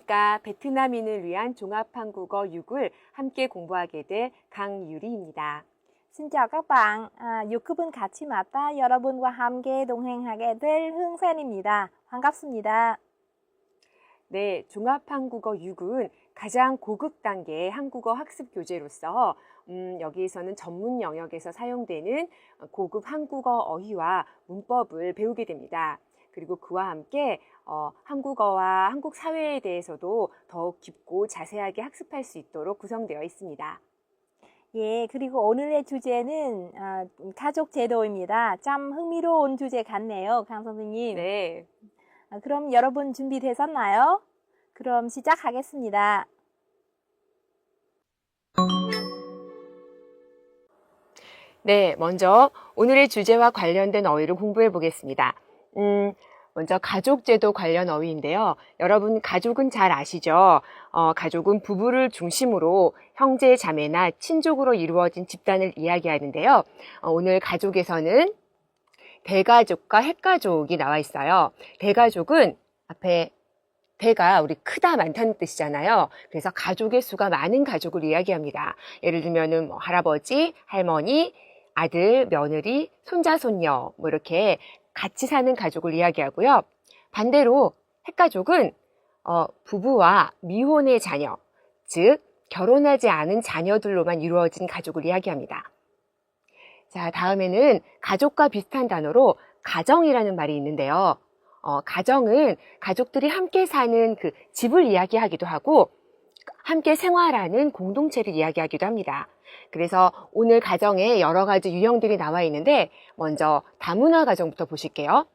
안녕하십니까. 베트남인을 위한 종합한국어 6을 함께 공부하게 될 강유리입니다. Xin chào các bạn, 유급은 같이 맞다 여러분과 함께 동행하게 될 흥센입니다. 반갑습니다. 네, 종합한국어 6은 가장 고급 단계의 한국어 학습 교재로서 여기에서는 전문 영역에서 사용되는 고급 한국어 어휘와 문법을 배우게 됩니다. 그리고 그와 함께 한국어와 한국 사회에 대해서도 더욱 깊고 자세하게 학습할 수 있도록 구성되어 있습니다. 예, 그리고 오늘의 주제는 가족 제도입니다. 참 흥미로운 주제 같네요, 강 선생님. 네. 그럼 여러분 준비되셨나요? 그럼 시작하겠습니다. 네, 먼저 오늘의 주제와 관련된 어휘를 공부해 보겠습니다. 먼저 가족제도 관련 어휘인데요. 여러분 가족은 잘 아시죠? 가족은 부부를 중심으로 형제, 자매나 친족으로 이루어진 집단을 이야기하는데요. 오늘 가족에서는 대가족과 핵가족이 나와 있어요. 대가족은 앞에 대가 우리 크다 많다는 뜻이잖아요. 그래서 가족의 수가 많은 가족을 이야기합니다. 예를 들면은 할아버지, 할머니, 아들, 며느리, 손자, 손녀 이렇게 같이 사는 가족을 이야기하고요. 반대로 핵가족은 부부와 미혼의 자녀, 즉 결혼하지 않은 자녀들로만 이루어진 가족을 이야기합니다. 자, 다음에는 가족과 비슷한 단어로 가정이라는 말이 있는데요. 가정은 가족들이 함께 사는 그 집을 이야기하기도 하고 함께 생활하는 공동체를 이야기하기도 합니다. 그래서 오늘 가정에 여러 가지 유형들이 나와 있는데 먼저 다문화 가정부터 보실게요.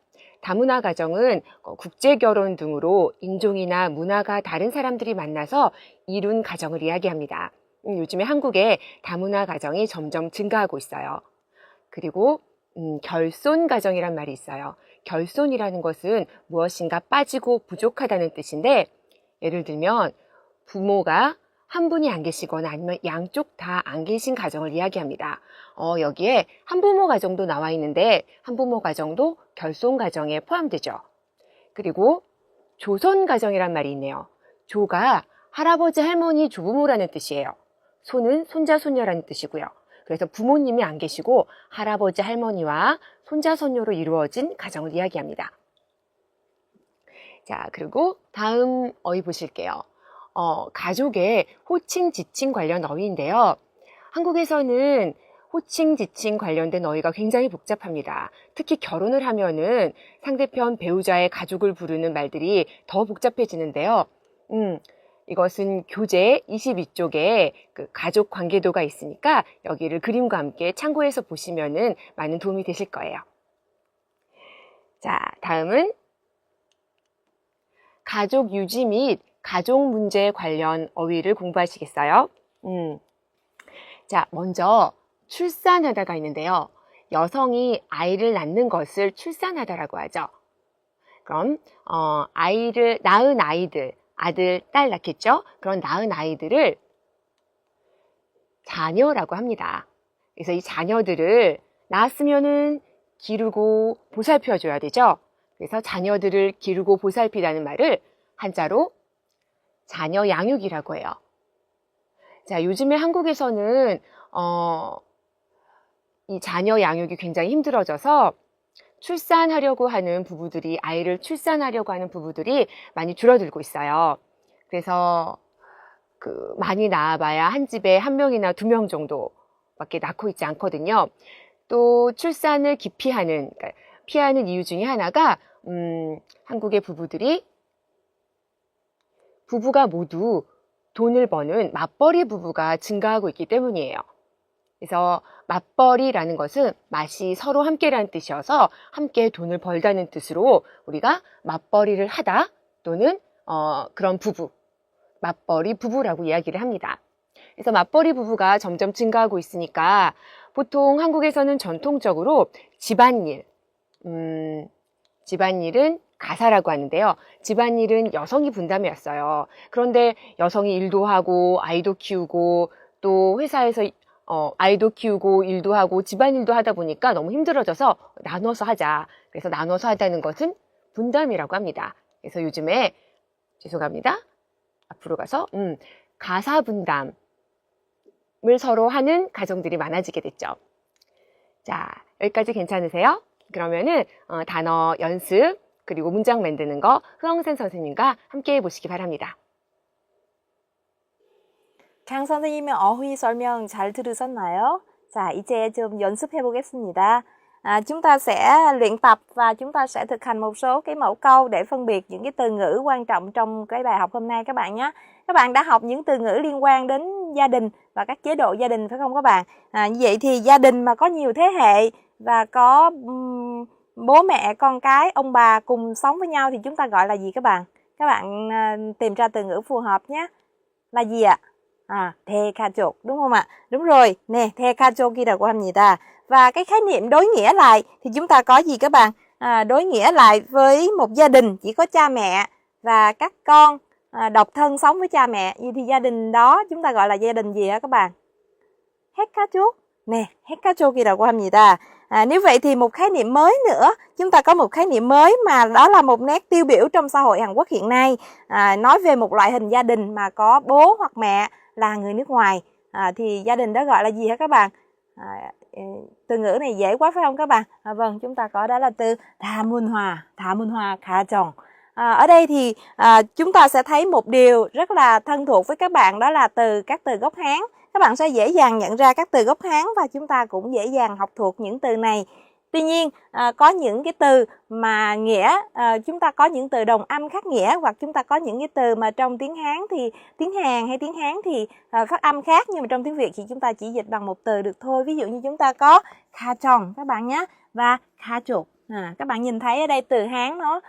다문화 가정은 국제결혼 등으로 인종이나 문화가 다른 사람들이 만나서 이룬 가정을 이야기합니다. 요즘에 한국에 다문화 가정이 점점 증가하고 있어요. 그리고 결손 가정이란 말이 있어요. 결손이라는 것은 무엇인가 빠지고 부족하다는 뜻인데 예를 들면 부모가 한 분이 안 계시거나 아니면 양쪽 다 안 계신 가정을 이야기합니다. 여기에 한부모 가정도 나와 있는데 한부모 가정도 결손 가정에 포함되죠. 그리고 조손 가정이란 말이 있네요. 조가 할아버지, 할머니, 조부모라는 뜻이에요. 손은 손자, 손녀라는 뜻이고요. 그래서 부모님이 안 계시고 할아버지, 할머니와 손자, 손녀로 이루어진 가정을 이야기합니다. 자, 그리고 다음 어휘 보실게요. 가족의 호칭, 지칭 관련 어휘인데요. 한국에서는 호칭, 지칭 관련된 어휘가 굉장히 복잡합니다. 특히 결혼을 하면은 상대편 배우자의 가족을 부르는 말들이 더 복잡해지는데요. 이것은 교재 22쪽에 그 가족 관계도가 있으니까 여기를 그림과 함께 참고해서 보시면은 많은 도움이 되실 거예요. 자, 다음은 가족 유지 및 가족 문제 관련 어휘를 공부하시겠어요? 자, 먼저 출산하다가 있는데요. 여성이 아이를 낳는 것을 출산하다라고 하죠. 그럼 낳은 아이들, 아들, 딸 낳겠죠? 그런 낳은 아이들을 자녀라고 합니다. 그래서 이 자녀들을 낳았으면은 기르고 보살펴줘야 되죠? 그래서 자녀들을 기르고 보살피라는 말을 한자로 자녀 양육이라고 해요. 자, 요즘에 한국에서는 이 자녀 양육이 굉장히 힘들어져서 출산하려고 하는 부부들이, 아이를 출산하려고 하는 부부들이 많이 줄어들고 있어요. 그래서 많이 낳아봐야 한 집에 한 명이나 두 명 정도밖에 낳고 있지 않거든요. 또 출산을 기피하는, 그러니까 피하는 이유 중에 하나가 한국의 부부가 모두 돈을 버는 맞벌이 부부가 증가하고 있기 때문이에요. 그래서 맞벌이라는 것은 맛이 서로 함께라는 뜻이어서 함께 돈을 벌다는 뜻으로 우리가 맞벌이를 하다 또는 그런 부부, 맞벌이 부부라고 이야기를 합니다. 그래서 맞벌이 부부가 점점 증가하고 있으니까 보통 한국에서는 전통적으로 집안일은 가사라고 하는데요. 집안일은 여성이 분담이었어요. 그런데 여성이 일도 하고 아이도 키우고 또 회사에서 아이도 키우고 일도 하고 집안일도 하다 보니까 너무 힘들어져서 나눠서 하자. 그래서 나눠서 하다는 것은 분담이라고 합니다. 그래서 요즘에 죄송합니다. 앞으로 가서 가사 분담을 서로 하는 가정들이 많아지게 됐죠. 자, 여기까지 괜찮으세요? 그러면은 단어 연습 그리고 문장 만드는 거 흐엉센 선생님과 함께 해보시기 바랍니다. 강 선생님의 어휘 설명 잘 들으셨나요? 자, 이제 좀 연습해 보겠습니다. Chúng ta sẽ luyện tập và chúng ta sẽ thực hành một số cái mẫu câu để phân biệt những cái từ ngữ quan trọng trong cái bài học hôm nay các bạn nhé. Các bạn đã học những từ ngữ liên quan đến gia đình và các chế độ gia đình phải không các bạn? Như vậy thì gia đình mà có nhiều thế hệ và có bố mẹ, con cái, ông bà cùng sống với nhau thì chúng ta gọi là gì các bạn? Các bạn tìm ra từ ngữ phù hợp nhé. Là gì ạ? 대가족 đúng không ạ? Đúng rồi, nè, 대가족이라고 합니다. Và cái khái niệm đối nghĩa lại thì chúng ta có gì các bạn? Đối nghĩa lại với một gia đình chỉ có cha mẹ và các con độc thân sống với cha mẹ. Vậy thì gia đình đó chúng ta gọi là gia đình gì hả các bạn? 핵가족. Nè, 핵가족이라고 합니다. Nếu vậy thì một khái niệm mới nữa, chúng ta có một khái niệm mới mà đó là một nét tiêu biểu trong xã hội Hàn Quốc hiện nay. Nói về một loại hình gia đình mà có bố hoặc mẹ là người nước ngoài. Thì gia đình đó gọi là gì hả các bạn? Từ ngữ này dễ quá phải không các bạn? Vâng, chúng ta có đó là từ 다문화 가정. Ở đây thì chúng ta sẽ thấy một điều rất là thân thuộc với các bạn, đó là các từ gốc Hán. Các bạn sẽ dễ dàng nhận ra các từ gốc Hán và chúng ta cũng dễ dàng học thuộc những từ này. Tuy nhiên, có những cái từ mà nghĩa, chúng ta có những từ đồng âm khác nghĩa, hoặc chúng ta có những cái từ mà trong tiếng Hán thì tiếng Hàn hay tiếng Hán thì phát âm khác, nhưng mà trong tiếng Việt thì chúng ta chỉ dịch bằng một từ được thôi. Ví dụ như chúng ta có 가정 các bạn nhé, và 가족. Các bạn nhìn thấy ở đây từ Hán nó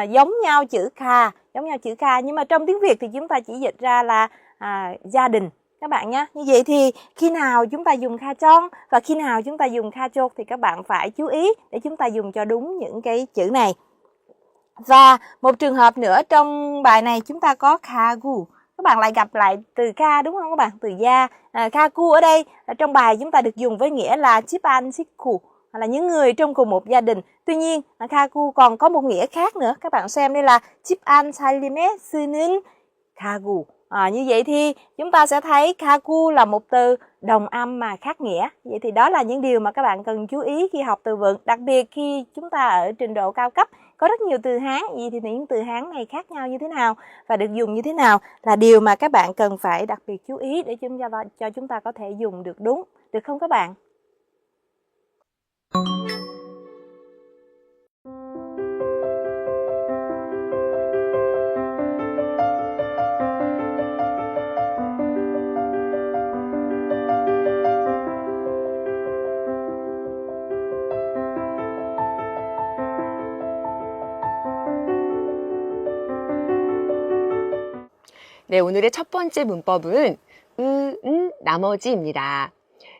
giống nhau chữ kha, nhưng mà trong tiếng Việt thì chúng ta chỉ dịch ra là gia đình các bạn nhé. Như vậy thì khi nào chúng ta dùng 가정 và khi nào chúng ta dùng 가족 thì các bạn phải chú ý để chúng ta dùng cho đúng những cái chữ này. Và một trường hợp nữa trong bài này chúng ta có 가구. Các bạn lại gặp lại từ kha đúng không các bạn? Từ gia. 가구 ở đây trong bài chúng ta được dùng với nghĩa là 집안 식구, là những người trong cùng một gia đình. Tuy nhiên 가구 còn có một nghĩa khác nữa. Các bạn xem đây là 집안 살림에 쓰는 가구. Như vậy thì chúng ta sẽ thấy 가구 là một từ đồng âm mà khác nghĩa. Vậy thì đó là những điều mà các bạn cần chú ý khi học từ vựng. Đặc biệt khi chúng ta ở trình độ cao cấp có rất nhiều từ Hán. Vậy thì những từ Hán này khác nhau như thế nào và được dùng như thế nào là điều mà các bạn cần phải đặc biệt chú ý để cho chúng ta có thể dùng được đúng. Được không các bạn? 네, 오늘의 첫 번째 문법은 나머지입니다.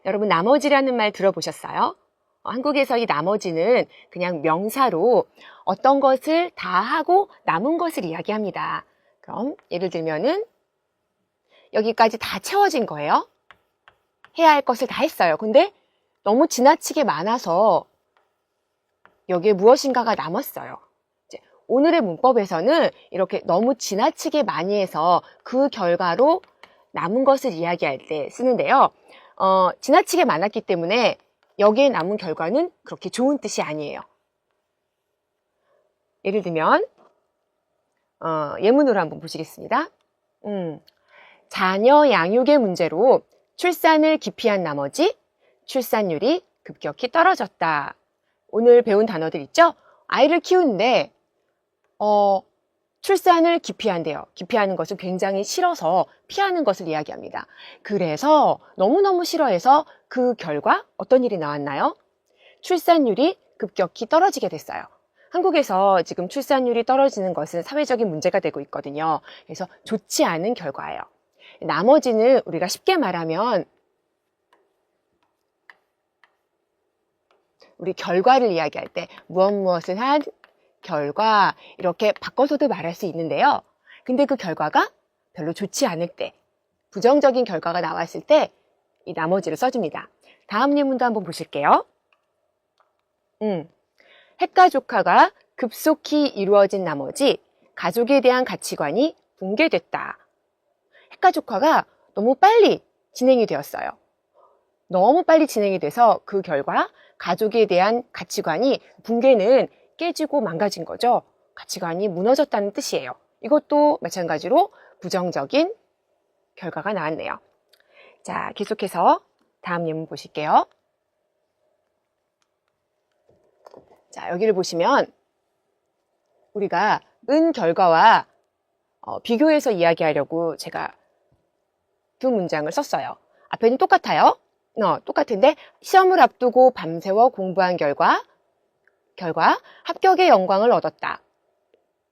여러분, 나머지라는 말 들어보셨어요? 한국에서 이 나머지는 그냥 명사로 어떤 것을 다 하고 남은 것을 이야기합니다. 그럼 예를 들면은 여기까지 다 채워진 거예요. 해야 할 것을 다 했어요. 근데 너무 지나치게 많아서 여기에 무엇인가가 남았어요. 오늘의 문법에서는 이렇게 너무 지나치게 많이 해서 그 결과로 남은 것을 이야기할 때 쓰는데요. 지나치게 많았기 때문에 여기에 남은 결과는 그렇게 좋은 뜻이 아니에요. 예를 들면 예문으로 한번 보시겠습니다. 자녀 양육의 문제로 출산을 기피한 나머지 출산율이 급격히 떨어졌다. 오늘 배운 단어들 있죠? 아이를 키우는데 출산을 기피한대요. 기피하는 것은 굉장히 싫어서 피하는 것을 이야기합니다. 그래서 너무너무 싫어해서 그 결과 어떤 일이 나왔나요? 출산율이 급격히 떨어지게 됐어요. 한국에서 지금 출산율이 떨어지는 것은 사회적인 문제가 되고 있거든요. 그래서 좋지 않은 결과예요. 나머지는 우리가 쉽게 말하면 우리 결과를 이야기할 때 무엇을 한 결과 이렇게 바꿔서도 말할 수 있는데요. 근데 그 결과가 별로 좋지 않을 때, 부정적인 결과가 나왔을 때 이 나머지를 써줍니다. 다음 예문도 한번 보실게요. 핵가족화가 급속히 이루어진 나머지 가족에 대한 가치관이 붕괴됐다. 핵가족화가 너무 빨리 진행이 되었어요. 너무 빨리 진행이 돼서 그 결과 가족에 대한 가치관이 붕괴는 깨지고 망가진 거죠. 가치관이 무너졌다는 뜻이에요. 이것도 마찬가지로 부정적인 결과가 나왔네요. 자, 계속해서 다음 예문 보실게요. 자, 여기를 보시면 우리가 은 결과와 비교해서 이야기하려고 제가 두 문장을 썼어요. 앞에는 똑같아요. 똑같은데 시험을 앞두고 밤새워 공부한 결과 합격의 영광을 얻었다.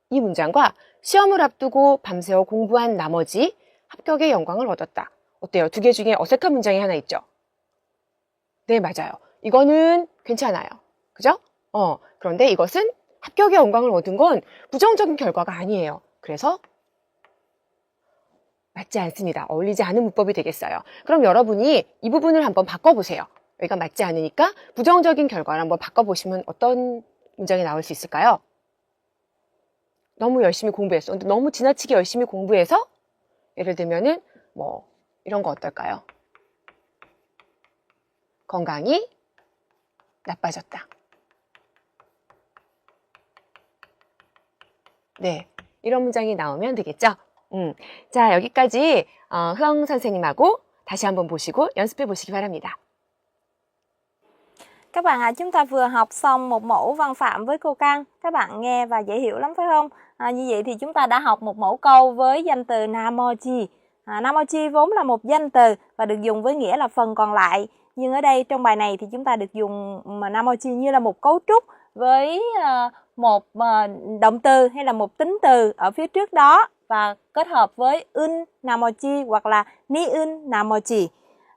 이 문장과 시험을 앞두고 밤새워 공부한 나머지 합격의 영광을 얻었다. 어때요? 두 개 중에 어색한 문장이 하나 있죠? 네, 맞아요. 이거는 괜찮아요. 그죠? 그런데 이것은 합격의 영광을 얻은 건 부정적인 결과가 아니에요. 그래서 맞지 않습니다. 어울리지 않은 문법이 되겠어요. 그럼 여러분이 이 부분을 한번 바꿔보세요. 여기가 맞지 않으니까 부정적인 결과를 한번 바꿔보시면 어떤 문장이 나올 수 있을까요? 너무 열심히 공부했어. 너무 지나치게 열심히 공부해서 예를 들면은 뭐 이런 거 어떨까요? 건강이 나빠졌다. 네, 이런 문장이 나오면 되겠죠? 자, 여기까지 흐엉 선생님하고 다시 한번 보시고 연습해 보시기 바랍니다. Các bạn ạ, chúng ta vừa học xong một mẫu văn phạm với cô Căng. Các bạn nghe và dễ hiểu lắm phải không? Như vậy thì chúng ta đã học một mẫu câu với danh từ namochi. Namochi vốn là một danh từ và được dùng với nghĩa là phần còn lại. Nhưng ở đây trong bài này thì chúng ta được dùng namochi như là một cấu trúc với một động từ hay là một tính từ ở phía trước đó và kết hợp với un namochi hoặc là ni un namochi.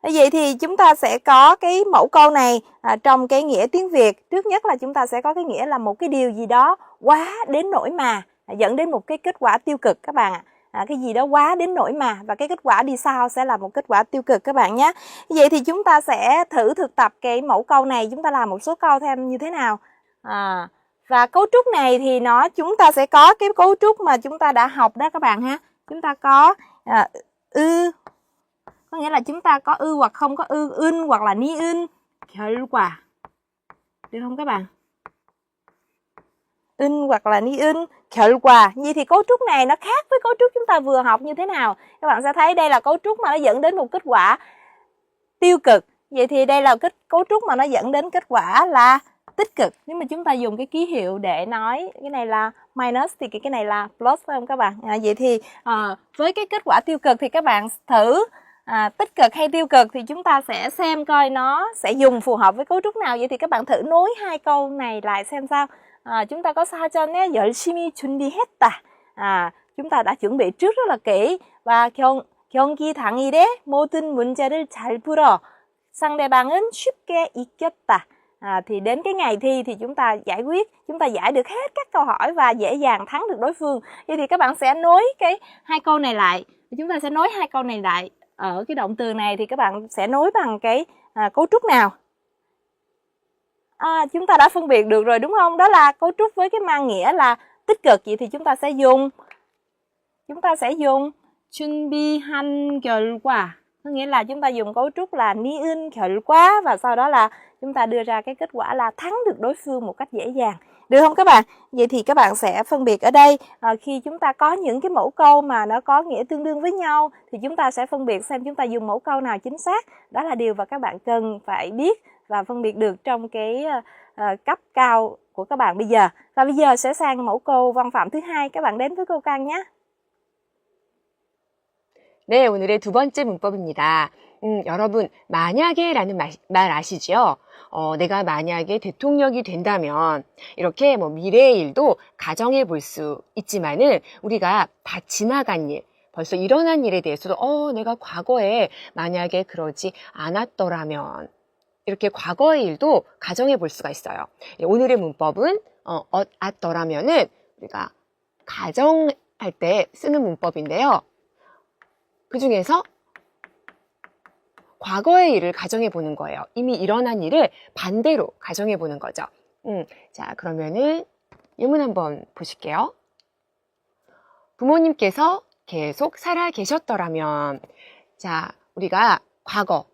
Vậy thì chúng ta sẽ có cái mẫu câu này trong cái nghĩa tiếng Việt. Trước nhất là chúng ta sẽ có cái nghĩa là một cái điều gì đó quá đến nỗi mà dẫn đến một cái kết quả tiêu cực các bạn ạ. Cái gì đó quá đến nỗi mà và cái kết quả đi sau sẽ là một kết quả tiêu cực các bạn nhé. Vậy thì chúng ta sẽ thử thực tập cái mẫu câu này, chúng ta làm một số câu thêm như thế nào. Và cấu trúc này thì chúng ta sẽ có cái cấu trúc mà chúng ta đã học đó các bạn ha. Chúng ta có có nghĩa là chúng ta có hoặc không có un hoặc là ni un 결과. Được không các bạn? Un hoặc là ni un 결과. Vậy thì cấu trúc này nó khác với cấu trúc chúng ta vừa học như thế nào? Các bạn sẽ thấy đây là cấu trúc mà nó dẫn đến một kết quả tiêu cực. Vậy thì đây là cấu trúc mà nó dẫn đến kết quả là tích cực. Nếu mà chúng ta dùng cái ký hiệu để nói cái này là minus thì cái này là plus phải không các bạn? Vậy thì với cái kết quả tiêu cực thì các bạn thử tích cực hay tiêu cực thì chúng ta sẽ xem coi nó sẽ dùng phù hợp với cấu trúc nào. Vậy thì các bạn thử nối hai câu này lại xem sao. Chúng ta có 사전에 열심히 준비했다. Chúng ta đã chuẩn bị trước rất là kỹ. và 경기 당일에 모든 문제를 잘 풀어 상대방은 쉽게 이겼다. Thì đến cái ngày thi thì chúng ta giải được hết các câu hỏi và dễ dàng thắng được đối phương. Vậy thì các bạn sẽ nối cái hai câu này lại. Chúng ta sẽ nối hai câu này lại. Ở cái động từ này thì các bạn sẽ nối bằng cái cấu trúc nào? Chúng ta đã phân biệt được rồi đúng không? Đó là cấu trúc với cái mang nghĩa là tích cực. Vậy thì chúng ta sẽ dùng 준비한 결과. Có nghĩa là chúng ta dùng cấu trúc là 니은 결과 và sau đó là chúng ta đưa ra cái kết quả là thắng được đối phương một cách dễ dàng. Được không các bạn? Vậy thì các bạn sẽ phân biệt ở đây khi chúng ta có những cái mẫu câu mà nó có nghĩa tương đương với nhau thì chúng ta sẽ phân biệt xem chúng ta dùng mẫu câu nào chính xác. Đó là điều mà các bạn cần phải biết và phân biệt được trong cái cấp cao của các bạn bây giờ. Và bây giờ sẽ sang mẫu câu văn phạm thứ hai. Các bạn đến với cô Căng nhé. 네, 오늘의 두 번째 문법입니다. 여러분, 만약에라는 말 아시죠? 내가 만약에 대통령이 된다면 이렇게 뭐 미래의 일도 가정해 볼 수 있지만은 우리가 다 지나간 일, 벌써 일어난 일에 대해서도 내가 과거에 만약에 그러지 않았더라면 이렇게 과거의 일도 가정해 볼 수가 있어요. 오늘의 문법은 at더라면은 우리가 가정할 때 쓰는 문법인데요. 그 중에서 과거의 일을 가정해 보는 거예요. 이미 일어난 일을 반대로 가정해 보는 거죠. 자, 그러면은 예문 한번 보실게요. 부모님께서 계속 살아 계셨더라면. 자, 우리가 과거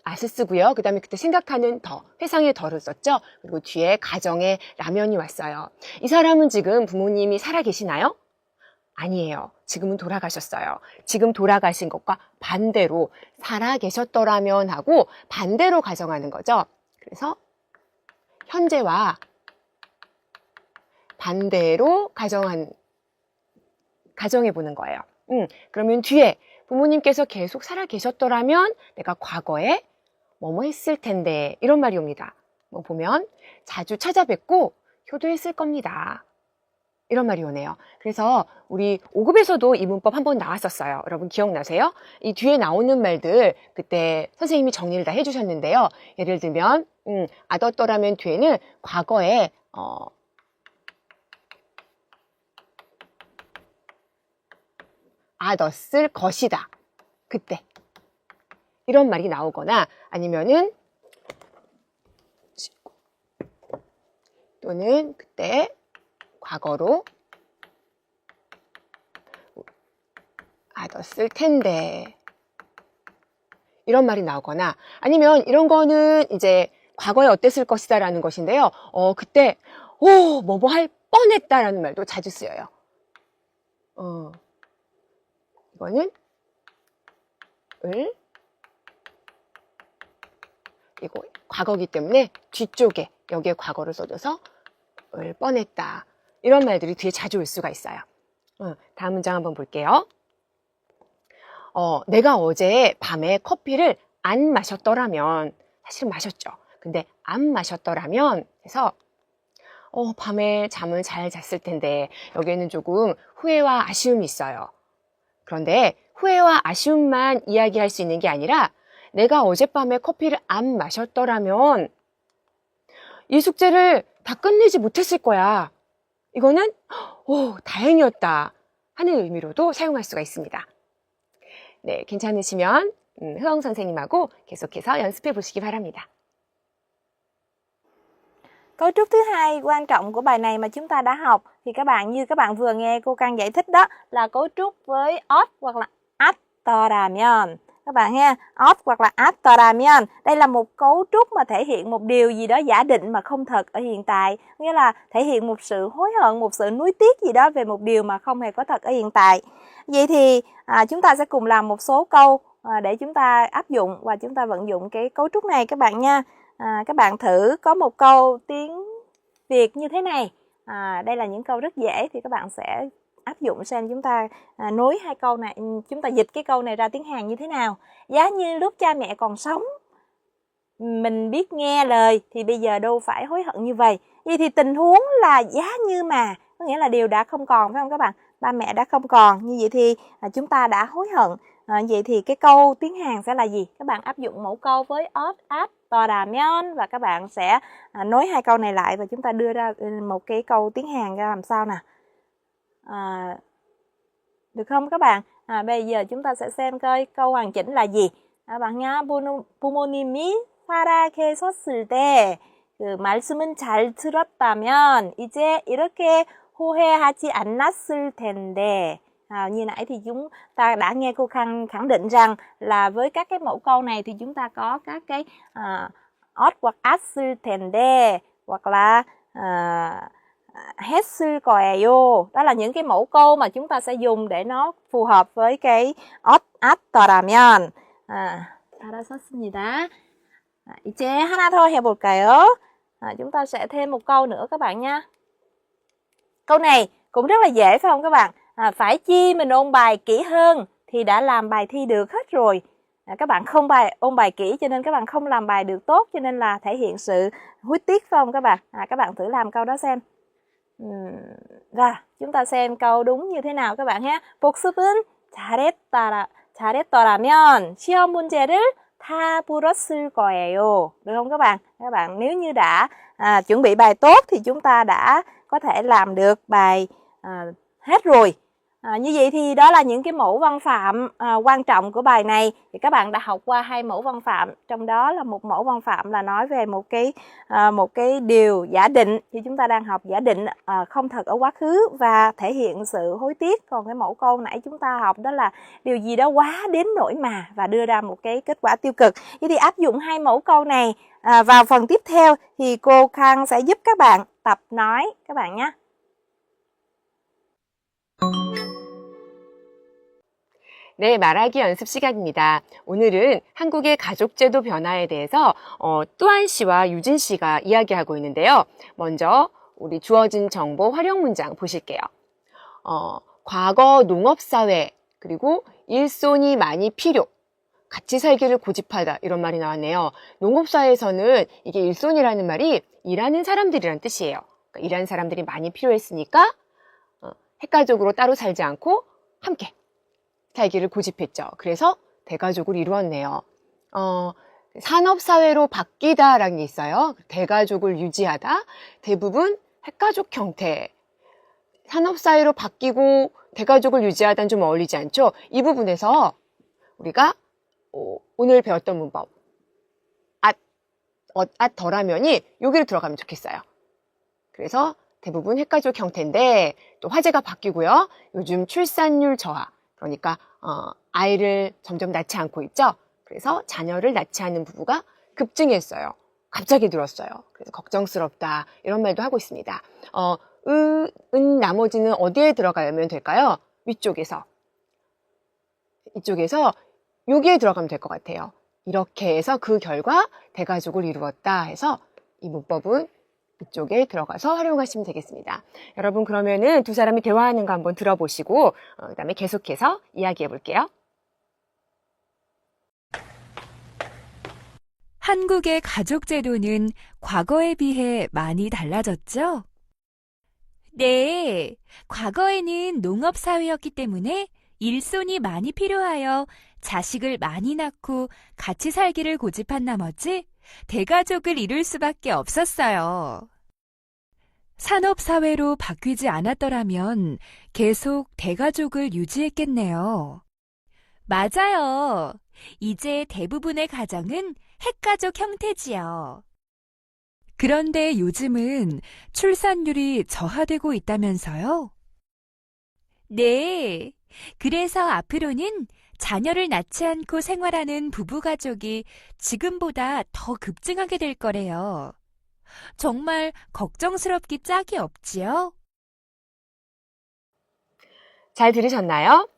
at을 쓰고요. 그 다음에 그때 생각하는 더, 회상의 더를 썼죠. 그리고 뒤에 가정에 라면이 왔어요. 이 사람은 지금 부모님이 살아 계시나요? 아니에요. 지금은 돌아가셨어요. 지금 돌아가신 것과 반대로 살아 계셨더라면 하고 반대로 가정하는 거죠. 그래서 현재와 반대로 가정해 보는 거예요. 그러면 뒤에 부모님께서 계속 살아 계셨더라면 내가 과거에 뭐뭐 했을 텐데 이런 말이 옵니다. 뭐 보면 자주 찾아뵙고 효도했을 겁니다. 이런 말이 오네요. 그래서 우리 5급에서도 이 문법 한번 나왔었어요. 여러분 기억나세요? 이 뒤에 나오는 말들 그때 선생님이 정리를 다 해주셨는데요. 예를 들면 아뒀더라면 뒤에는 과거에 아뒀을 것이다. 그때 이런 말이 나오거나 아니면은 또는 그때 과거로 아뒀을 텐데 이런 말이 나오거나 아니면 이런 거는 이제 과거에 어땠을 것이다 라는 것인데요. 그때 뭐뭐 할 뻔했다 라는 말도 자주 쓰여요. 이거는 이거 과거기 때문에 뒤쪽에 여기에 과거를 써줘서 을 뻔했다. 이런 말들이 뒤에 자주 올 수가 있어요. 다음 문장 한번 볼게요. 내가 어제 밤에 커피를 안 마셨더라면, 사실 마셨죠. 근데 안 마셨더라면 해서 밤에 잠을 잘 잤을 텐데 여기에는 조금 후회와 아쉬움이 있어요. 그런데 후회와 아쉬움만 이야기할 수 있는 게 아니라 내가 어젯밤에 커피를 안 마셨더라면 이 숙제를 다 끝내지 못했을 거야. 이거는 다행이었다 하는 의미로도 사용할 수가 있습니다. 네, 괜찮으시면 흐엉 선생님하고 계속해서 연습해 보시기 바랍니다. Cấu trúc thứ hai quan trọng của bài này mà chúng ta đã học thì như các bạn vừa nghe cô Căng giải thích đó là cấu trúc với ot hoặc là at더라면. Các bạn ha, ot hoặc là at더라면. Đây là một cấu trúc mà thể hiện một điều gì đó giả định mà không thật ở hiện tại. Nghĩa là thể hiện một sự hối hận, một sự nuối tiếc gì đó về một điều mà không hề có thật ở hiện tại. Vậy thì chúng ta sẽ cùng làm một số câu để chúng ta áp dụng và chúng ta vận dụng cái cấu trúc này các bạn nha. Các bạn thử có một câu tiếng Việt như thế này. Đây là những câu rất dễ thì các bạn sẽ áp dụng xem chúng ta nối hai câu này, chúng ta dịch cái câu này ra tiếng Hàn như thế nào. Giá như lúc cha mẹ còn sống mình biết nghe lời thì bây giờ đâu phải hối hận như vậy. Vậy thì tình huống là giá như mà, có nghĩa là điều đã không còn, phải không các bạn? Ba mẹ đã không còn, như vậy thì chúng ta đã hối hận. Vậy thì cái câu tiếng Hàn sẽ là gì? Các bạn áp dụng mẫu câu với ot, at더라면 và các bạn sẽ nối hai câu này lại và chúng ta đưa ra một cái câu tiếng Hàn ra làm sao nè. Được không các bạn? Bây giờ chúng ta sẽ xem coi câu hoàn chỉnh là gì. bạn nha, 부모님이 살아 계셨을 때 그 말씀은 잘 들었다면 이제 이렇게 후회하지 않았을 텐데. Như nãy thì chúng ta đã nghe cô Khang khẳng định rằng là với các cái mẫu câu này thì chúng ta có các cái ot hoặc as을 텐데 hoặc là 했을 거예요. Đó là những cái mẫu câu mà chúng ta sẽ dùng để nó phù hợp với cái ot, at더라면. 알았습니다. 이제 하나 더 해볼까요? Chúng ta sẽ thêm một câu nữa các bạn nha. Câu này cũng rất là dễ phải không các bạn? Phải chi mình ôn bài kỹ hơn thì đã làm bài thi được hết rồi. Các bạn không ôn bài kỹ cho nên các bạn không làm bài được tốt, cho nên là thể hiện sự hối tiếc phải không các bạn? Các bạn thử làm câu đó xem. Rồi, chúng ta xem câu đúng như thế nào các bạn ha. 복습은 잘했더라면 시험 문제를 다 풀었을 거예요. Được không các bạn? Các bạn nếu như đã chuẩn bị bài tốt thì chúng ta đã có thể làm được bài hết rồi. Như vậy thì đó là những cái mẫu văn phạm quan trọng của bài này. Thì các bạn đã học qua 2 mẫu văn phạm, trong đó là một mẫu văn phạm là nói về một cái điều giả định, thì chúng ta đang học giả định không thật ở quá khứ và thể hiện sự hối tiếc. Còn cái mẫu câu nãy chúng ta học đó là điều gì đó quá đến nỗi mà và đưa ra một cái kết quả tiêu cực. Vậy thì áp dụng 2 mẫu câu này vào phần tiếp theo thì cô Khang sẽ giúp các bạn tập nói các bạn nhé. 네, 말하기 연습 시간입니다. 오늘은 한국의 가족제도 변화에 대해서 또한 씨와 유진 씨가 이야기하고 있는데요. 먼저 우리 주어진 정보 활용 문장 보실게요. 과거 농업사회, 그리고 일손이 많이 필요, 같이 살기를 고집하다 이런 말이 나왔네요. 농업사회에서는 이게 일손이라는 말이 일하는 사람들이란 뜻이에요. 그러니까 일하는 사람들이 많이 필요했으니까 핵가족으로 따로 살지 않고 함께 살기를 고집했죠. 그래서 대가족을 이루었네요. 산업사회로 바뀌다라는 게 있어요. 대가족을 유지하다. 대부분 핵가족 형태. 산업사회로 바뀌고 대가족을 유지하다는 좀 어울리지 않죠? 이 부분에서 우리가 오늘 배웠던 문법 덜하면이 여기로 들어가면 좋겠어요. 그래서 대부분 핵가족 형태인데 또 화제가 바뀌고요. 요즘 출산율 저하, 그러니까 아이를 점점 낳지 않고 있죠. 그래서 자녀를 낳지 않는 부부가 급증했어요. 갑자기 늘었어요. 그래서 걱정스럽다 이런 말도 하고 있습니다. 나머지는 어디에 들어가면 될까요? 위쪽에서, 이쪽에서 여기에 들어가면 될 것 같아요. 이렇게 해서 그 결과 대가족을 이루었다 해서 이 문법은 이쪽에 들어가서 활용하시면 되겠습니다. 여러분 그러면은 두 사람이 대화하는 거 한번 들어보시고 그 다음에 계속해서 이야기해 볼게요. 한국의 가족 제도는 과거에 비해 많이 달라졌죠? 네, 과거에는 농업사회였기 때문에 일손이 많이 필요하여 자식을 많이 낳고 같이 살기를 고집한 나머지 대가족을 이룰 수밖에 없었어요. 산업사회로 바뀌지 않았더라면 계속 대가족을 유지했겠네요. 맞아요. 이제 대부분의 가정은 핵가족 형태지요. 그런데 요즘은 출산율이 저하되고 있다면서요? 네. 그래서 앞으로는 자녀를 낳지 않고 생활하는 부부가족이 지금보다 더 급증하게 될 거래요. 정말 걱정스럽기 짝이 없지요? 잘 들으셨나요?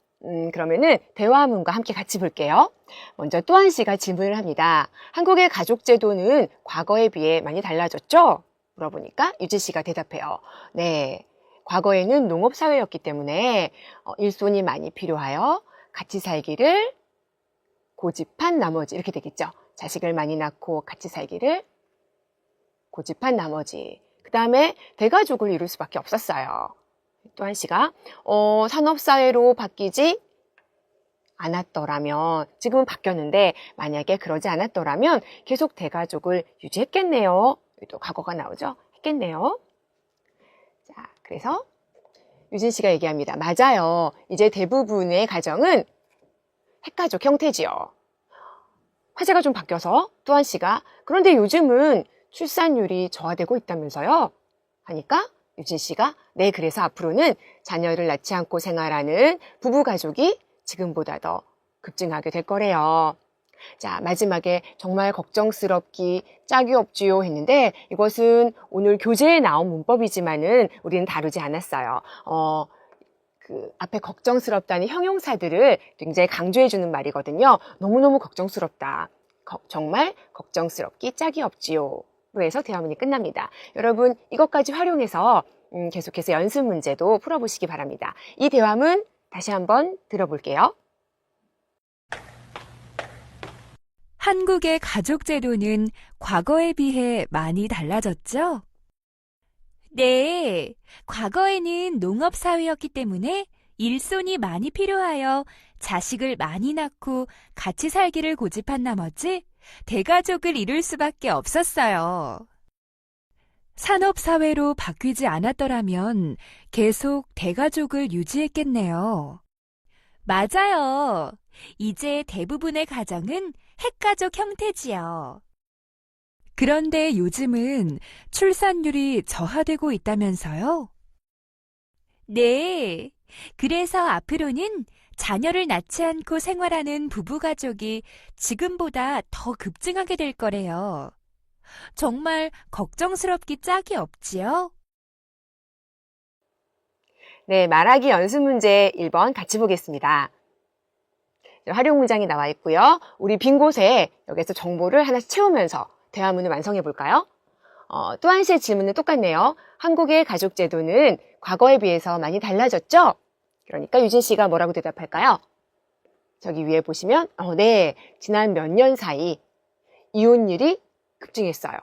그러면은 대화문과 함께 같이 볼게요. 먼저 또한 씨가 질문을 합니다. 한국의 가족제도는 과거에 비해 많이 달라졌죠? 물어보니까 유진 씨가 대답해요. 네, 과거에는 농업사회였기 때문에 일손이 많이 필요하여 같이 살기를 고집한 나머지 이렇게 되겠죠. 자식을 많이 낳고 같이 살기를 고집한 나머지. 그 다음에 대가족을 이룰 수밖에 없었어요. 또한 씨가 산업사회로 바뀌지 않았더라면, 지금은 바뀌었는데 만약에 그러지 않았더라면 계속 대가족을 유지했겠네요. 또 과거가 나오죠. 했겠네요. 자, 그래서 유진 씨가 얘기합니다. 맞아요. 이제 대부분의 가정은 핵가족 형태지요. 화제가 좀 바뀌어서 또한 씨가 그런데 요즘은 출산율이 저하되고 있다면서요? 하니까 유진 씨가 네, 그래서 앞으로는 자녀를 낳지 않고 생활하는 부부가족이 지금보다 더 급증하게 될 거래요. 자, 마지막에 정말 걱정스럽기 짝이 없지요 했는데 이것은 오늘 교재에 나온 문법이지만은 우리는 다루지 않았어요. 그 앞에 걱정스럽다는 형용사들을 굉장히 강조해 주는 말이거든요. 너무너무 걱정스럽다. 정말 걱정스럽기 짝이 없지요. 로 해서 대화문이 끝납니다. 여러분 이것까지 활용해서 계속해서 연습 문제도 풀어보시기 바랍니다. 이 대화문 다시 한번 들어볼게요. 한국의 가족 제도는 과거에 비해 많이 달라졌죠? 네, 과거에는 농업사회였기 때문에 일손이 많이 필요하여 자식을 많이 낳고 같이 살기를 고집한 나머지 대가족을 이룰 수밖에 없었어요. 산업사회로 바뀌지 않았더라면 계속 대가족을 유지했겠네요. 맞아요. 이제 대부분의 가정은 핵가족 형태지요. 그런데 요즘은 출산율이 저하되고 있다면서요? 네. 그래서 앞으로는 자녀를 낳지 않고 생활하는 부부가족이 지금보다 더 급증하게 될 거래요. 정말 걱정스럽기 짝이 없지요? 네, 말하기 연습 문제 1번 같이 보겠습니다. 활용 문장이 나와 있고요. 우리 빈 곳에 여기서 정보를 하나씩 채우면서 대화문을 완성해 볼까요? 또 한 시의 질문은 똑같네요. 한국의 가족 제도는 과거에 비해서 많이 달라졌죠? 그러니까 유진 씨가 뭐라고 대답할까요? 저기 위에 보시면 네, 지난 몇 년 사이 이혼율이 급증했어요.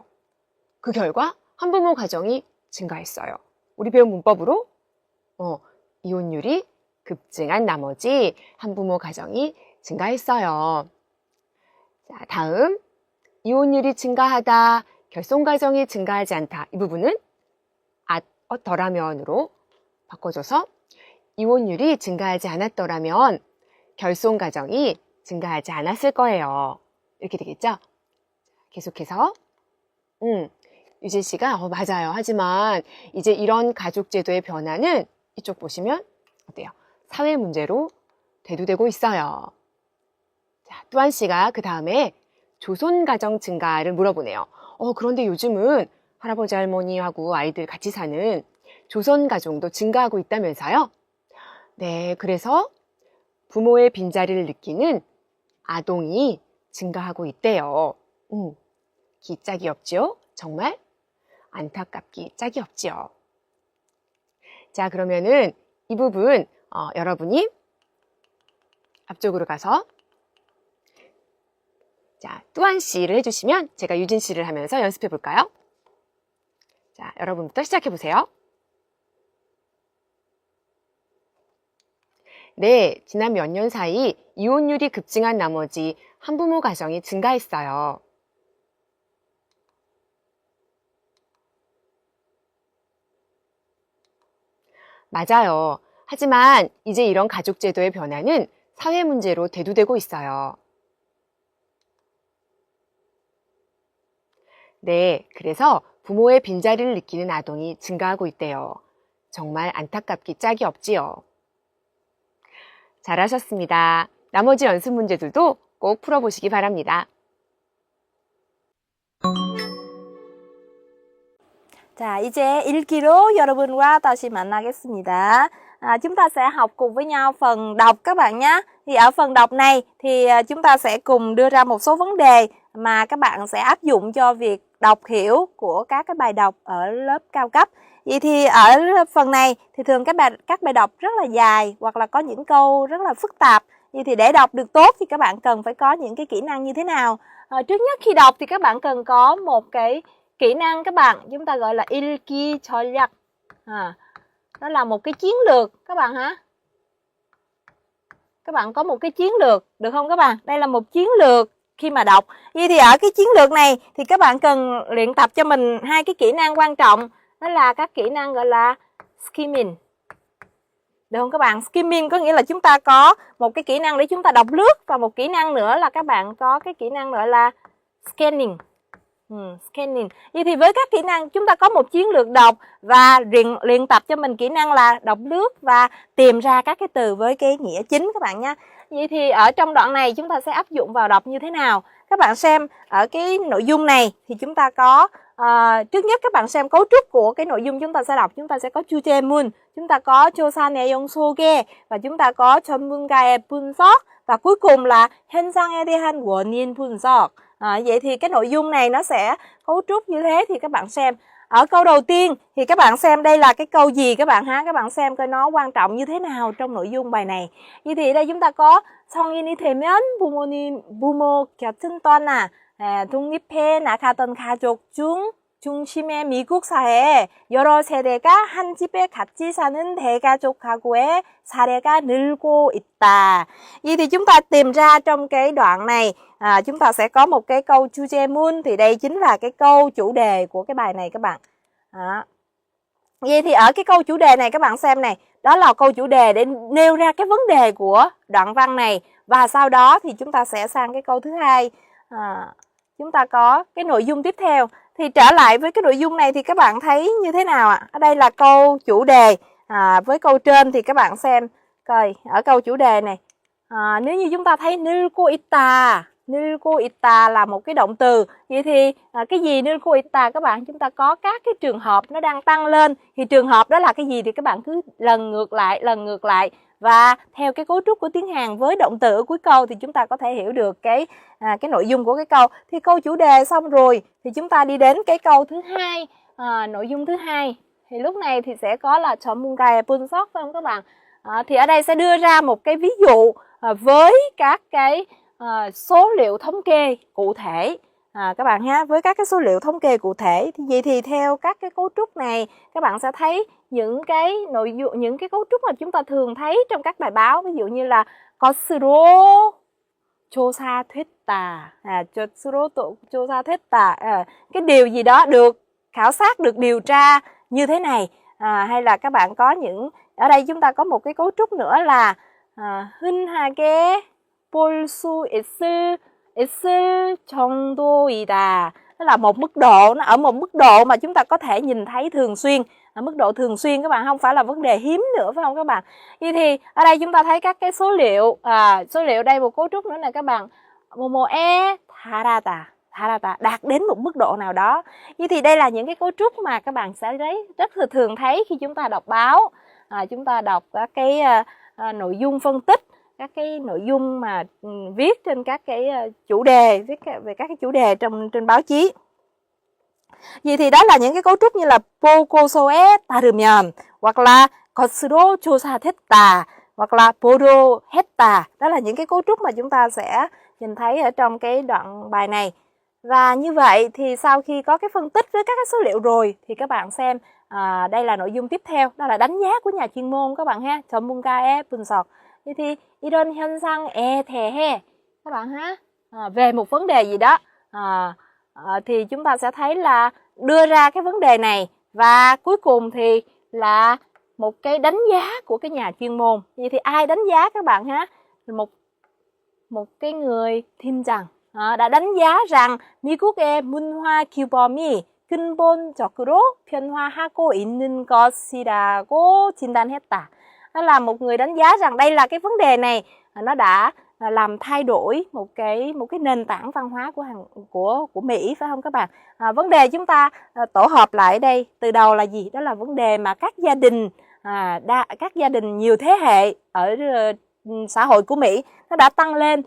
그 결과 한부모 가정이 증가했어요. 우리 배운 문법으로 이혼율이 급증한 나머지 한부모 가정이 증가했어요. 자, 다음 이혼율이 증가하다, 결손가정이 증가하지 않다. 이 부분은 어떠라면으로 바꿔줘서 이혼율이 증가하지 않았더라면 결손가정이 증가하지 않았을 거예요. 이렇게 되겠죠? 계속해서 유진 씨가 맞아요. 하지만 이제 이런 가족제도의 변화는 이쪽 보시면 어때요? 사회 문제로 대두되고 있어요. 자, 또한 씨가 그 다음에 조손가정 증가를 물어보네요. 그런데 요즘은 할아버지 할머니하고 아이들 같이 사는 조손가정도 증가하고 있다면서요? 네, 그래서 부모의 빈자리를 느끼는 아동이 증가하고 있대요. 기짝이 없죠? 정말 안타깝기 짝이 없지요. 자, 그러면은 이 부분 여러분이 앞쪽으로 가서 자, 또한 씨를 해주시면 제가 유진 씨를 하면서 연습해 볼까요? 자, 여러분부터 시작해 보세요. 네, 지난 몇 년 사이 이혼율이 급증한 나머지 한부모 가정이 증가했어요. 맞아요. 하지만 이제 이런 가족제도의 변화는 사회 문제로 대두되고 있어요. 네, 그래서 부모의 빈자리를 느끼는 아동이 증가하고 있대요. 정말 안타깝기 짝이 없지요. 잘하셨습니다. 나머지 연습 문제들도 꼭 풀어보시기 바랍니다. 자, 이제 읽기로 여러분과 다시 만나겠습니다. Chúng ta sẽ học cùng với nhau phần đọc các bạn nhé. Thì ở phần đọc này thì chúng ta sẽ cùng đưa ra một số vấn đề mà các bạn sẽ áp dụng cho việc đọc hiểu của các cái bài đọc ở lớp cao cấp. Vậy thì ở phần này thì thường các bài đọc rất là dài hoặc là có những câu rất là phức tạp. Vậy thì để đọc được tốt thì các bạn cần phải có những cái kỹ năng như thế nào? Trước nhất khi đọc thì các bạn cần có một cái kỹ năng các bạn chúng ta gọi là 읽기 전략. Đó là một cái chiến lược các bạn hả? Các bạn có một cái chiến lược được không các bạn? Đây là một chiến lược khi mà đọc. Vậy thì ở cái chiến lược này thì các bạn cần luyện tập cho mình hai cái kỹ năng quan trọng. Đó là các kỹ năng gọi là skimming. Được không các bạn? Skimming có nghĩa là chúng ta có một cái kỹ năng để chúng ta đọc lướt. Và một kỹ năng nữa là các bạn có cái kỹ năng gọi là scanning. Scanning. Vậy thì với các kỹ năng chúng ta có một chiến lược đọc và luyện tập cho mình kỹ năng là đọc lướt và tìm ra các cái từ với cái nghĩa chính các bạn nha. Vậy thì ở trong đoạn này chúng ta sẽ áp dụng vào đọc như thế nào? Các bạn xem ở cái nội dung này thì chúng ta có trước nhất các bạn xem cấu trúc của cái nội dung chúng ta sẽ đọc. Chúng ta sẽ có 주제문, chúng ta có 조사 내용 소개 và chúng ta có 전문가의 분석 và cuối cùng là 현상에 대한 원인 분석. Vậy thì cái nội dung này nó sẽ cấu trúc như thế thì các bạn xem. Ở câu đầu tiên thì các bạn xem đây là cái câu gì các bạn ha? Các bạn xem coi nó quan trọng như thế nào trong nội dung bài này. Vậy thì đây chúng ta có 성인이 되면 부모 곁은 떠나 독립해 나가던 가족 중 중심의 미국 사회에 여러 세대가 한 집에 같이 사는 대가족 가구의 사례가 늘고 있다. Vậy thì chúng ta tìm ra trong cái đoạn này chúng ta sẽ có một cái câu 주제문 thì đây chính là cái câu chủ đề của cái bài này các bạn. Đó. Vậy thì ở cái câu chủ đề này các bạn xem này, đó là câu chủ đề để nêu ra cái vấn đề của đoạn văn này. Và sau đó thì chúng ta sẽ sang cái câu thứ hai. Chúng ta có cái nội dung tiếp theo. Thì trở lại với cái nội dung này thì các bạn thấy như thế nào ạ? Ở đây là câu chủ đề. Với câu trên thì các bạn xem coi ở câu chủ đề này. Nếu như chúng ta thấy 늘고 있다 là một cái động từ. Vậy thì cái gì 늘고 있다 các bạn? Chúng ta có các cái trường hợp nó đang tăng lên. Thì trường hợp đó là cái gì thì các bạn cứ lần ngược lại. Và theo cái cấu trúc của tiếng Hàn với động từ ở cuối câu thì chúng ta có thể hiểu được cái nội dung của cái câu. Thì câu chủ đề xong rồi thì chúng ta đi đến cái câu thứ hai, nội dung thứ hai. Thì lúc này thì sẽ có là 전문가의 분석 phải không các bạn? Thì ở đây sẽ đưa ra một cái ví dụ với các cái số liệu thống kê cụ thể. Các bạn ha, với các cái số liệu thống kê cụ thể thì vậy thì theo các cái cấu trúc này các bạn sẽ thấy những cái nội dung, những cái cấu trúc mà chúng ta thường thấy trong các bài báo, ví dụ như là 것으로 조사됐다, 것으로 조사됐다, cái điều gì đó được khảo sát, được điều tra như thế này, hay là các bạn có những, ở đây chúng ta có một cái cấu trúc nữa là 흔하게 볼 수 있을 정도이다. Đó là một mức độ, nó ở một mức độ mà chúng ta có thể nhìn thấy thường xuyên. Mức độ thường xuyên các bạn, không phải là vấn đề hiếm nữa phải không các bạn? Vậy thì ở đây chúng ta thấy các cái số liệu, số liệu đây một cấu trúc nữa này các bạn. 뭐뭐에 달하다, đạt đến một mức độ nào đó. Vậy thì đây là những cái cấu trúc mà các bạn sẽ rất là thường thấy khi chúng ta đọc báo, chúng ta đọc các cái nội dung phân tích, các cái nội dung mà viết trên các cái chủ đề, viết về các cái chủ đề trên báo chí. Vậy thì đó là những cái cấu trúc như là 보고서에 따르면 hoặc là 것으로 조사됐다 hoặc là 보도했다. Đó là những cái cấu trúc mà chúng ta sẽ nhìn thấy ở trong cái đoạn bài này. Và như vậy thì sau khi có cái phân tích với các cái số liệu rồi thì các bạn xem đây là nội dung tiếp theo, đó là đánh giá của nhà chuyên môn các bạn ha. 전문가의 분석. Vậy thì 이런 현상에 대해 các bạn ha, về một vấn đề gì đó thì chúng ta sẽ thấy là đưa ra cái vấn đề này và cuối cùng thì là một cái đánh giá của cái nhà chuyên môn. Vậy thì ai đánh giá các bạn ha? Một cái người 팀장 đã đánh giá rằng 미국의 문화 규범이 근본적으로 변화하고 있는 것이라고 진단했다. Đó là một người đánh giá rằng đây là cái vấn đề này nó đã làm thay đổi một cái nền tảng văn hóa của Mỹ phải không các bạn? Vấn đề chúng ta tổ hợp lại đây từ đầu là gì? Đó là vấn đề mà các gia đình nhiều thế hệ ở xã hội của Mỹ nó đã tăng lên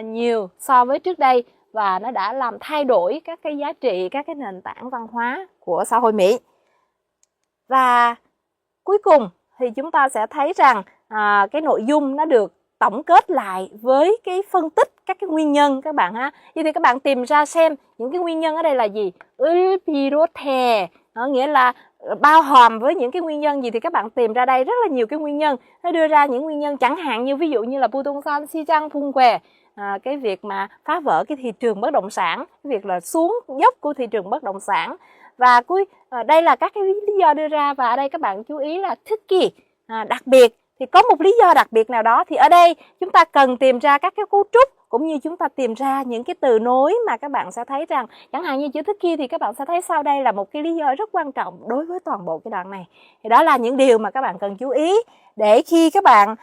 nhiều so với trước đây và nó đã làm thay đổi các cái giá trị, các cái nền tảng văn hóa của xã hội Mỹ. Và cuối cùng thì chúng ta sẽ thấy rằng cái nội dung nó được tổng kết lại với cái phân tích các cái nguyên nhân các bạn ha. Vậy thì các bạn tìm ra xem những cái nguyên nhân ở đây là gì? 을 비롯해, nghĩa là bao hàm với những cái nguyên nhân gì thì các bạn tìm ra đây rất là nhiều cái nguyên nhân. Nó đưa ra những nguyên nhân chẳng hạn như ví dụ như là 부동산 시장 붕괴, cái việc mà phá vỡ cái thị trường bất động sản, cái việc là xuống dốc của thị trường bất động sản. Và đây là các cái lý do đưa ra và ở đây các bạn chú ý là 특히, đặc biệt. Thì có một lý do đặc biệt nào đó thì ở đây chúng ta cần tìm ra các cái cấu trúc cũng như chúng ta tìm ra những cái từ nối mà các bạn sẽ thấy rằng chẳng hạn như chữ 특히 thì các bạn sẽ thấy sau đây là một cái lý do rất quan trọng đối với toàn bộ cái đoạn này. Thì đó là những điều mà các bạn cần chú ý để khi các bạn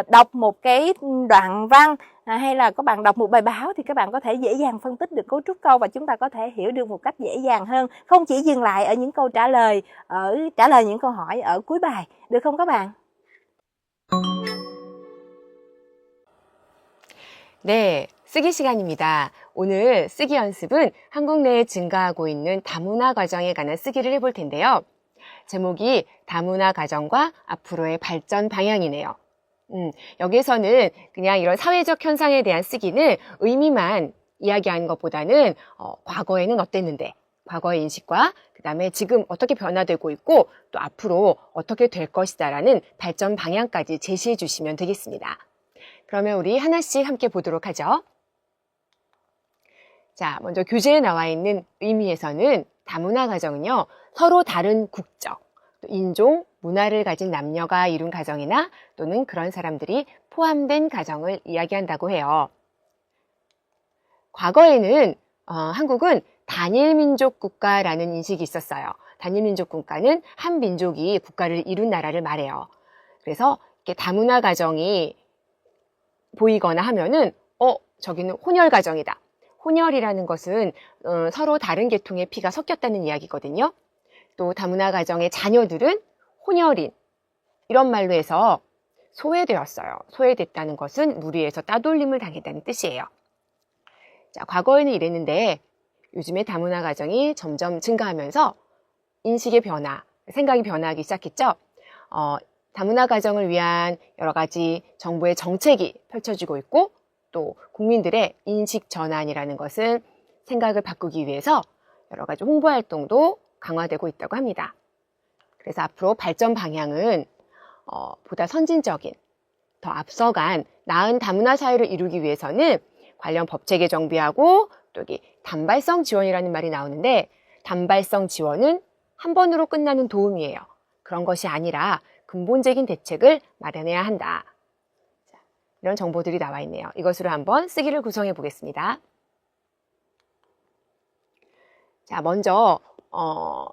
đọc một cái đoạn văn hay là các bạn đọc một bài báo thì các bạn có thể dễ dàng phân tích được cấu trúc câu và chúng ta có thể hiểu được một cách dễ dàng hơn, không chỉ dừng lại ở những câu trả lời những câu hỏi ở cuối bài, được không các bạn? 네, 쓰기 시간입니다. 오늘 쓰기 연습은 한국 내에 증가하고 있는 다문화 과정에 관한 쓰기를 해볼 텐데요. 제목이 다문화 가정과 앞으로의 발전 방향이네요. 여기서는 그냥 이런 사회적 현상에 대한 쓰기는 의미만 이야기하는 것보다는 과거에는 어땠는데, 과거의 인식과 그 다음에 지금 어떻게 변화되고 있고 또 앞으로 어떻게 될 것이다라는 발전 방향까지 제시해 주시면 되겠습니다. 그러면 우리 하나씩 함께 보도록 하죠. 자, 먼저 교재에 나와 있는 의미에서는 다문화 가정은요, 서로 다른 국적, 또 인종, 문화를 가진 남녀가 이룬 가정이나 또는 그런 사람들이 포함된 가정을 이야기한다고 해요. 과거에는 한국은 단일민족 국가라는 인식이 있었어요. 단일민족 국가는 한 민족이 국가를 이룬 나라를 말해요. 그래서 이렇게 다문화 가정이 보이거나 하면은 저기는 혼혈 가정이다. 혼혈이라는 것은 서로 다른 계통의 피가 섞였다는 이야기거든요. 또 다문화 가정의 자녀들은 혼혈인 이런 말로 해서 소외되었어요. 소외됐다는 것은 무리해서 따돌림을 당했다는 뜻이에요. 자, 과거에는 이랬는데 요즘에 다문화 가정이 점점 증가하면서 인식의 변화, 생각이 변화하기 시작했죠. 다문화 가정을 위한 여러 가지 정부의 정책이 펼쳐지고 있고 또 국민들의 인식 전환이라는 것은 생각을 바꾸기 위해서 여러 가지 홍보 활동도 강화되고 있다고 합니다. 그래서 앞으로 발전 방향은 보다 선진적인, 더 앞서간 나은 다문화 사회를 이루기 위해서는 관련 법체계 정비하고 또 여기 단발성 지원이라는 말이 나오는데 단발성 지원은 한 번으로 끝나는 도움이에요. 그런 것이 아니라 근본적인 대책을 마련해야 한다. 자, 이런 정보들이 나와 있네요. 이것으로 한번 쓰기를 구성해 보겠습니다. 자, 먼저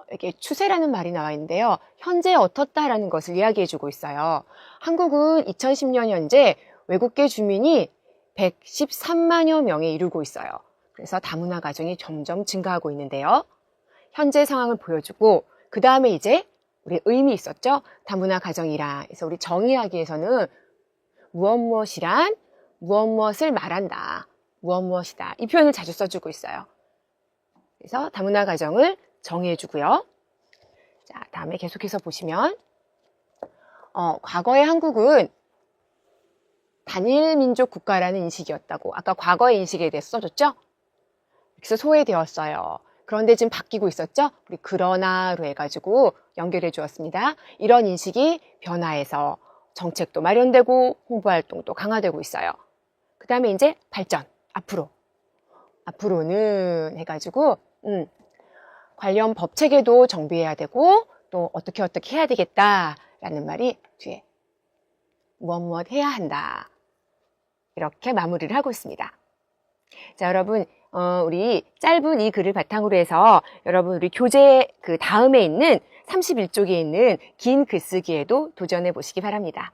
이렇게 추세라는 말이 나와 있는데요. 현재 어떻다라는 것을 이야기해 주고 있어요. 한국은 2010년 현재 외국계 주민이 113만여 명에 이르고 있어요. 그래서 다문화 가정이 점점 증가하고 있는데요. 현재 상황을 보여주고 그 다음에 이제 우리 의미 있었죠? 다문화 가정이라. 그래서 우리 정의하기 위해서는 무엇이란 무엇을 말한다. 무엇이다. 이 표현을 자주 써주고 있어요. 그래서 다문화 가정을 정의해주고요. 자, 다음에 계속해서 보시면 과거의 한국은 단일민족 국가라는 인식이었다고 아까 과거의 인식에 대해서 써줬죠? 그래서 소외되었어요. 그런데 지금 바뀌고 있었죠? 우리 그러나로 해가지고 연결해 주었습니다. 이런 인식이 변화해서 정책도 마련되고 홍보활동도 강화되고 있어요. 그 다음에 이제 발전, 앞으로는 해가지고 관련 법체계도 정비해야 되고 또 어떻게 해야 되겠다라는 말이 뒤에 무엇 해야 한다. 이렇게 마무리를 하고 있습니다. 자, 여러분 우리 짧은 이 글을 바탕으로 해서 여러분 우리 교재 그 다음에 있는 31쪽에 있는 긴 글쓰기에도 도전해 보시기 바랍니다.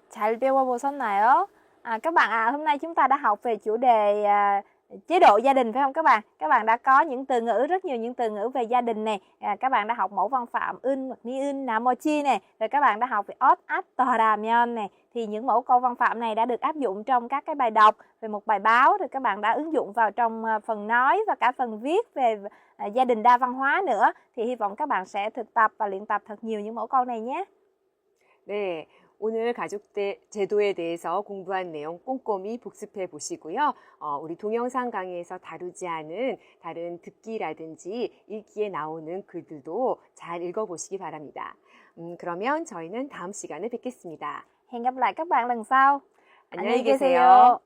잘 배워보셨나요? Các bạn ạ, hôm nay chúng ta đã học về chủ đề chế độ gia đình phải không các bạn? Các bạn đã có những từ ngữ, rất nhiều những từ ngữ về gia đình này. Các bạn đã học mẫu văn phạm ưn hoặc ni ưn, namochi này. Rồi các bạn đã học về ot, at, toramyon này. Thì những mẫu câu văn phạm này đã được áp dụng trong các cái bài đọc về một bài báo. Rồi các bạn đã ứng dụng vào trong phần nói và cả phần viết về gia đình đa văn hóa nữa. Thì hy vọng các bạn sẽ thực tập và luyện tập thật nhiều những mẫu câu này nhé. 네, 오늘 가족 제도에 대해서 공부한 내용 꼼꼼히 복습해 보시고요. 우리 동영상 강의에서 다루지 않은 다른 듣기라든지 읽기에 나오는 글들도 잘 읽어보시기 바랍니다. 그러면 저희는 다음 시간에 뵙겠습니다. Hẹn gặp lại các bạn lần sau. 안녕히 계세요.